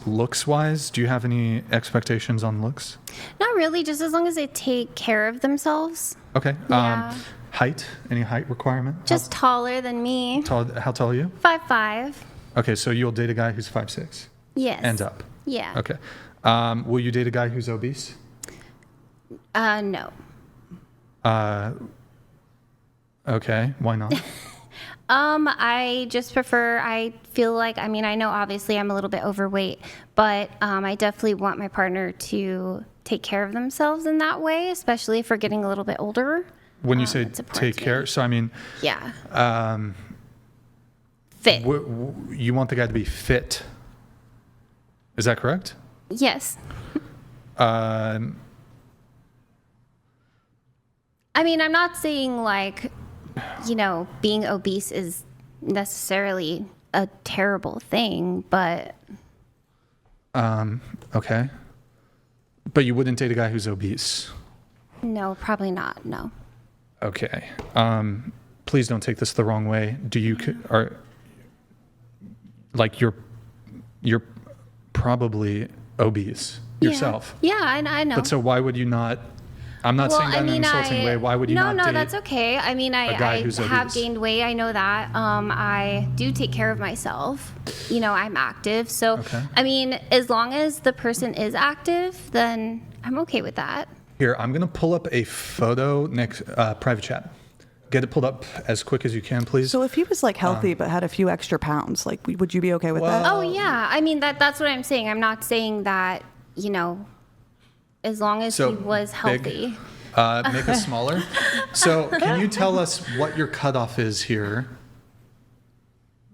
looks-wise? Do you have any expectations on looks? Not really, just as long as they take care of themselves. Okay. Yeah. Height? Any height requirement? Just taller than me. How tall are you? 5'5". Okay, so you'll date a guy who's 5'6". Yes. And up. Yeah. Okay. Will you date a guy who's obese? No. Okay. Why not? I just prefer, I feel like, I mean, I know obviously I'm a little bit overweight, but I definitely want my partner to take care of themselves in that way, especially if we're getting a little bit older. When you say take care, so I mean... Yeah. Fit. You want the guy to be fit. Is that correct? Yes. I mean, I'm not saying like, being obese is necessarily a terrible thing, but... Okay. But you wouldn't date a guy who's obese? No, probably not, no. Okay. Please don't take this the wrong way. You're probably obese yourself. Yeah, I know. But so why would you not... I'm not saying that in an insulting way. Why would you not date... No, that's okay. I mean, I have gained weight. I know that. I do take care of myself. I'm active. So, okay. I mean, as long as the person is active, then I'm okay with that. Here, I'm going to pull up a photo next private chat. Get it pulled up as quick as you can, please. So if he was like healthy but had a few extra pounds, like would you be okay with that? Oh, yeah. I mean, that's what I'm saying. I'm not saying that, as long as he was healthy. Make it smaller. So can you tell us what your cutoff is here?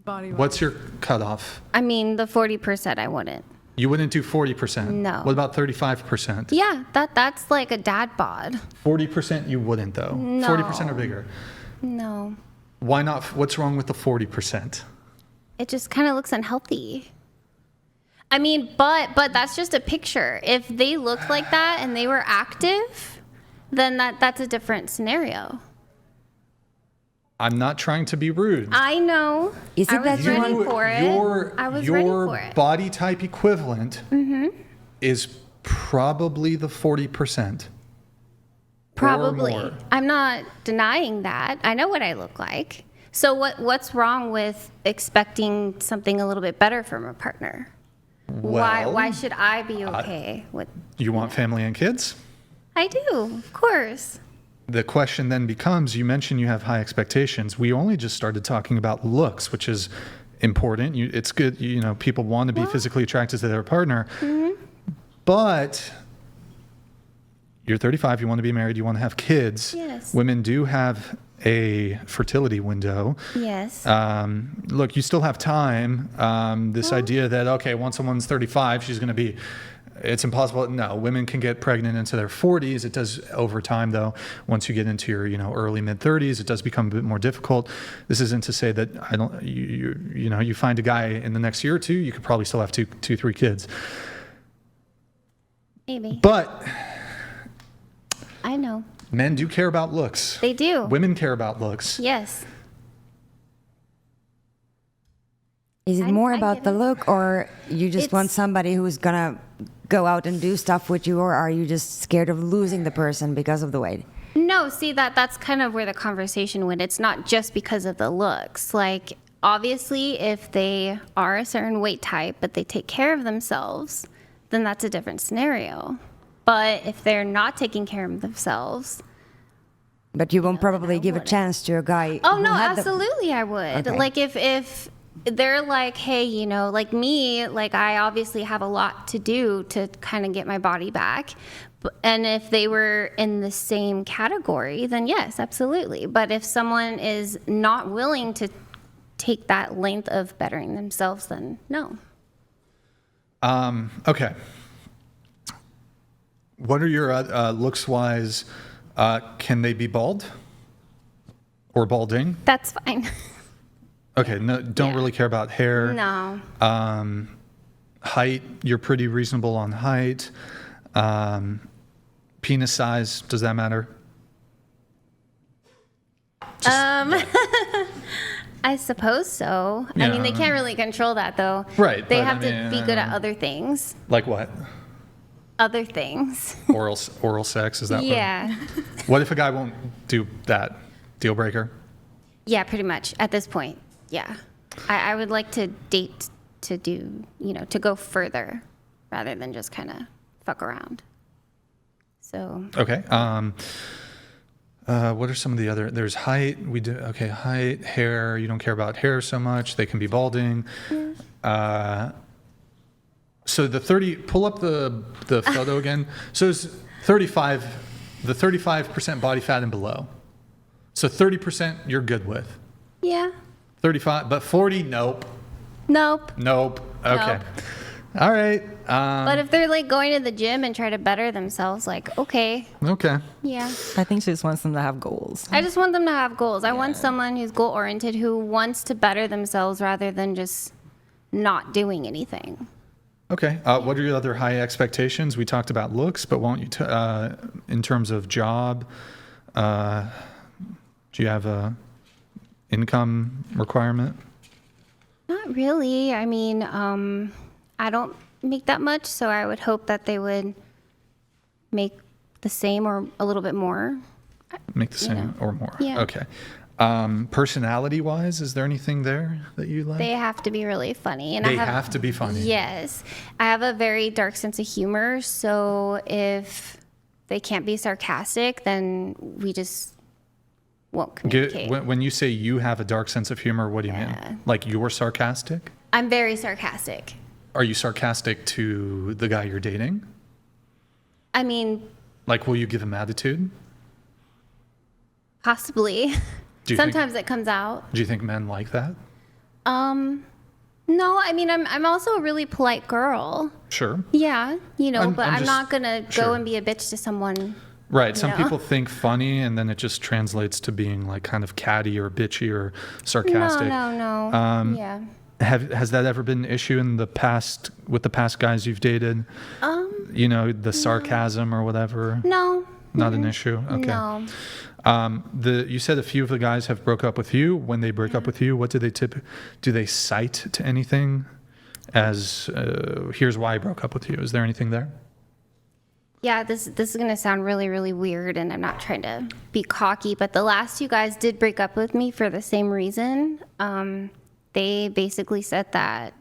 Body weight. What's your cutoff? I mean, the 40% I wouldn't. You wouldn't do 40%? No. What about 35%? Yeah, that's like a dad bod. 40% you wouldn't, though? No. 40% or bigger? No. Why not? What's wrong with the 40%? It just kind of looks unhealthy. I mean, but that's just a picture. If they looked like that and they were active, then that's a different scenario. I'm not trying to be rude. I know. Isn't that ready for it? I was ready for it. Your body type equivalent is probably the 40%. Probably. Or more. I'm not denying that. I know what I look like. So what's wrong with expecting something a little bit better from a partner? Well, why should I be okay with? You want family and kids? I do, of course. The question then becomes, you mentioned you have high expectations. We only just started talking about looks, which is important. It's good, people want to be physically attracted to their partner. Mm-hmm. But you're 35, you want to be married, you want to have kids. Yes. Women do have a fertility window. Yes. Look, you still have time. This idea that, okay, once someone's 35, she's going to be... It's impossible. No, women can get pregnant into their 40s. It does over time, though. Once you get into your, early mid 30s, it does become a bit more difficult. This isn't to say that you find a guy in the next year or two, you could probably still have two, 3 kids. Maybe. But I know. Men do care about looks. They do. Women care about looks. Yes. Is it more about the look, or you just want somebody who's gonna go out and do stuff with you, or are you just scared of losing the person because of the weight? No, see, that's kind of where the conversation went. It's not just because of the looks. Like, obviously, if they are a certain weight type, but they take care of themselves, then that's a different scenario. But if they're not taking care of themselves... But you won't probably give a chance to a guy... Oh, no, absolutely I would. Okay. Like, if they're like, hey, like me, like I obviously have a lot to do to kind of get my body back. And if they were in the same category, then yes, absolutely. But if someone is not willing to take that length of bettering themselves, then no. Okay. What are your looks-wise? Can they be bald or balding? That's fine. Okay, no, don't really care about hair. No. Height, you're pretty reasonable on height. Penis size, does that matter? I suppose so. I mean, they Yeah. can't really control that, though. Right, They but have I to be mean, good at other things. Like what? Other things. Oral sex, is that Yeah. what if a guy won't do that? Deal breaker? Yeah, pretty much at this point. Yeah. I would like to date to do, to go further rather than just kind of fuck around. So. Okay. What are some of the other? There's height. Height, hair. You don't care about hair so much. They can be balding. So the 30. Pull up the photo again. So it's 35. The 35% body fat and below. So 30% you're good with. Yeah. 35, but 40, nope. Nope. Okay. Nope. All right. But if they're like going to the gym and try to better themselves, like, okay. Okay. Yeah. I think she just wants them to have goals. I just want them to have goals. I want someone who's goal oriented, who wants to better themselves rather than just not doing anything. Okay. What are your other high expectations? We talked about looks, but won't you, in terms of job, do you have a income requirement? Not really. I mean, I don't make that much, so I would hope that they would make the same or a little bit more. Make the same know. or more. Yeah. Okay. Personality-wise, is there anything there that you like? They have to be really funny. And They have to be funny. Yes. I have a very dark sense of humor, so if they can't be sarcastic, then we just won't communicate. When you say you have a dark sense of humor, what do you mean? Like you're sarcastic? I'm very sarcastic. Are you sarcastic to the guy you're dating? I mean, Like, will you give him attitude? possibly. Do you Sometimes it comes out. Do you think men like that? No, I mean, I'm also a really polite girl. Sure. Yeah, but I'm I'm just- not gonna sure. go and be a bitch to someone. Right. Some know? people think funny, and then it just translates to being like kind of catty or bitchy or sarcastic. No. Yeah. Has that ever been an issue in the past with the past guys you've dated? The sarcasm or whatever. No. Not an issue. Okay. No. You said a few of the guys have broke up with you. When they break up with you, what do they do they cite to anything as here's why I broke up with you? Is there anything there? Yeah, this is gonna sound really, really weird, and I'm not trying to be cocky, but the last two guys did break up with me for the same reason. They basically said that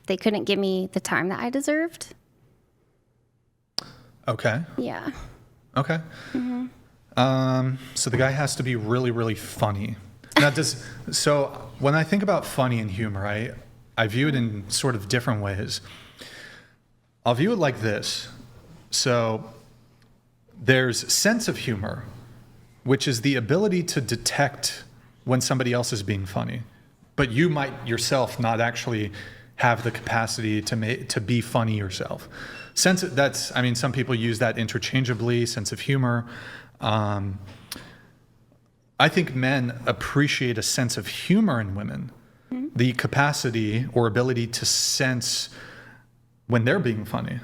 they couldn't give me the time that I deserved. Okay. Yeah. Okay. So the guy has to be really, really funny. Now, so when I think about funny and humor, I view it in sort of different ways. I'll view it like this. So there's sense of humor, which is the ability to detect when somebody else is being funny, but you might yourself not actually have the capacity to be funny yourself. Some people use that interchangeably, sense of humor. I think men appreciate a sense of humor in women, the capacity or ability to sense when they're being funny.